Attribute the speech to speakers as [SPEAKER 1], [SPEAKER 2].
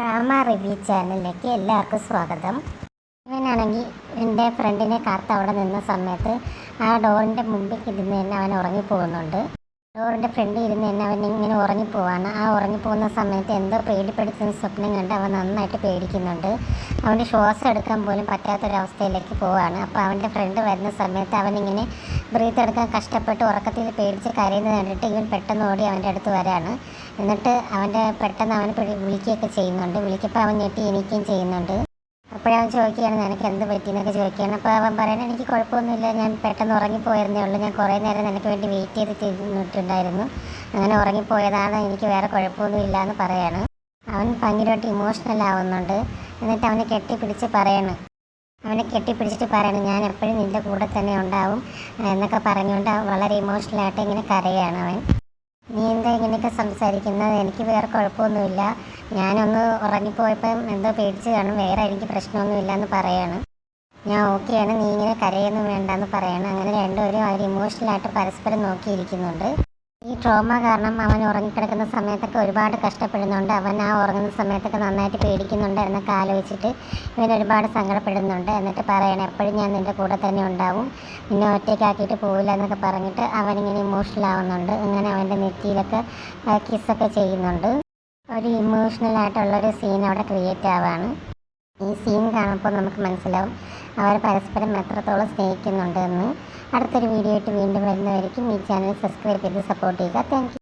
[SPEAKER 1] Drama review ചാനലിലേക്ക് എല്ലാവർക്കും സ്വാഗതം. ഇവനാണെങ്കിൽ എൻ്റെ ഫ്രണ്ടിനെ കാത്ത് അവിടെ നിന്ന സമയത്ത് ആ ഡോറിൻ്റെ മുമ്പിൽ ഇരുന്ന് തന്നെ അവൻ ഉറങ്ങിപ്പോകുന്നുണ്ട്. ഡോറിൻ്റെ ഫ്രണ്ടിൽ ഇരുന്ന് തന്നെ അവൻ ഇങ്ങനെ ഉറങ്ങിപ്പോവാണ്. ആ ഉറങ്ങിപ്പോകുന്ന സമയത്ത് എന്തോ പേടിപ്പെടുത്തുന്ന സ്വപ്നം കണ്ട് അവൻ നന്നായിട്ട് പേടിക്കുന്നുണ്ട്. അവന് ശ്വാസം എടുക്കാൻ പോലും പറ്റാത്തൊരവസ്ഥയിലേക്ക് പോവാണ്. അപ്പോൾ അവൻ്റെ ഫ്രണ്ട് വരുന്ന സമയത്ത് അവനിങ്ങനെ ബ്രീത്ത് എടുക്കാൻ കഷ്ടപ്പെട്ട് ഉറക്കത്തിൽ പേടിച്ച് കരയുന്നത് കണ്ടിട്ട് ഇവൻ പെട്ടെന്ന് ഓടി അവൻ്റെ അടുത്ത് വരാണ്. എന്നിട്ട് പെട്ടെന്ന് അവൻ വിളിക്കുകയൊക്കെ ചെയ്യുന്നുണ്ട്. വിളിക്കപ്പോൾ അവൻ ഞെട്ടി എണീക്കുകയും ചെയ്യുന്നുണ്ട്. അപ്പോഴവൻ ചോദിക്കുകയാണ് നിനക്ക് എന്ത് പറ്റിയെന്നൊക്കെ ചോദിക്കുകയാണ്. അപ്പോൾ അവൻ പറയണത് എനിക്ക് കുഴപ്പമൊന്നുമില്ല, ഞാൻ പെട്ടെന്ന് ഉറങ്ങിപ്പോയിരുന്നേ ഉള്ളൂ, ഞാൻ കുറേ നേരം നിനക്ക് വേണ്ടി വെയിറ്റ് ചെയ്തിട്ടുണ്ടായിരുന്നു, അങ്ങനെ ഉറങ്ങിപ്പോയതാണ്, എനിക്ക് വേറെ കുഴപ്പമൊന്നുമില്ല എന്ന് പറയാണ്. അവൻ ഭയങ്കരമായിട്ട് ഇമോഷണൽ ആവുന്നുണ്ട്. എന്നിട്ട് അവനെ കെട്ടിപ്പിടിച്ചിട്ട് പറയണം ഞാൻ എപ്പോഴും നിൻ്റെ കൂടെ തന്നെ ഉണ്ടാവും എന്നൊക്കെ പറഞ്ഞുകൊണ്ട് വളരെ ഇമോഷണലായിട്ട് ഇങ്ങനെ കരയാണ് അവൻ. നീ എന്താ ഇങ്ങനെയൊക്കെ സംസാരിക്കുന്നത്, എനിക്ക് വേറെ കുഴപ്പമൊന്നുമില്ല, ഞാനൊന്ന് ഉറങ്ങിപ്പോയപ്പം എന്തോ പേടിച്ച് കാണും, വേറെ എനിക്ക് പ്രശ്നമൊന്നുമില്ല എന്ന് പറയാണ്. ഞാൻ ഓക്കെയാണ്, നീ ഇങ്ങനെ കരയൊന്നും വേണ്ടെന്ന് പറയണം. അങ്ങനെ രണ്ടുപേരും അവർ ഇമോഷണലായിട്ട് പരസ്പരം നോക്കിയിരിക്കുന്നുണ്ട്. ഈ ട്രോമ കാരണം അവൻ ഉറങ്ങിക്കിടക്കുന്ന സമയത്തൊക്കെ ഒരുപാട് കഷ്ടപ്പെടുന്നുണ്ട്. അവൻ ആ ഉറങ്ങുന്ന സമയത്തൊക്കെ നന്നായിട്ട് പേടിക്കുന്നുണ്ട് എന്നൊക്കെ ആലോചിച്ചിട്ട് ഇവൻ ഒരുപാട് സങ്കടപ്പെടുന്നുണ്ട്. എന്നിട്ട് പറയണം എപ്പോഴും ഞാൻ നിൻ്റെ കൂടെ തന്നെ ഉണ്ടാവും, നിന്നെ ഒറ്റയ്ക്കാക്കിയിട്ട് പോവില്ല എന്നൊക്കെ പറഞ്ഞിട്ട് അവനിങ്ങനെ ഇമോഷണൽ ആവുന്നുണ്ട്. അങ്ങനെ അവൻ്റെ നെറ്റിയിലൊക്കെ കിസ്സൊക്കെ ചെയ്യുന്നുണ്ട്. ഒരു ഇമോഷണലായിട്ടുള്ളൊരു സീൻ അവിടെ ക്രിയേറ്റ് ആവാണ്. ഈ സീൻ കാണുമ്പോൾ നമുക്ക് മനസ്സിലാവും അവർ പരസ്പരം എത്രത്തോളം സ്നേഹിക്കുന്നുണ്ട് എന്ന്. അടുത്തൊരു വീഡിയോ ആയിട്ട് വീണ്ടും വരുന്നവരേക്കും ഈ ചാനൽ സബ്സ്ക്രൈബ് ചെയ്ത് സപ്പോർട്ട് ചെയ്യുക. Thank you.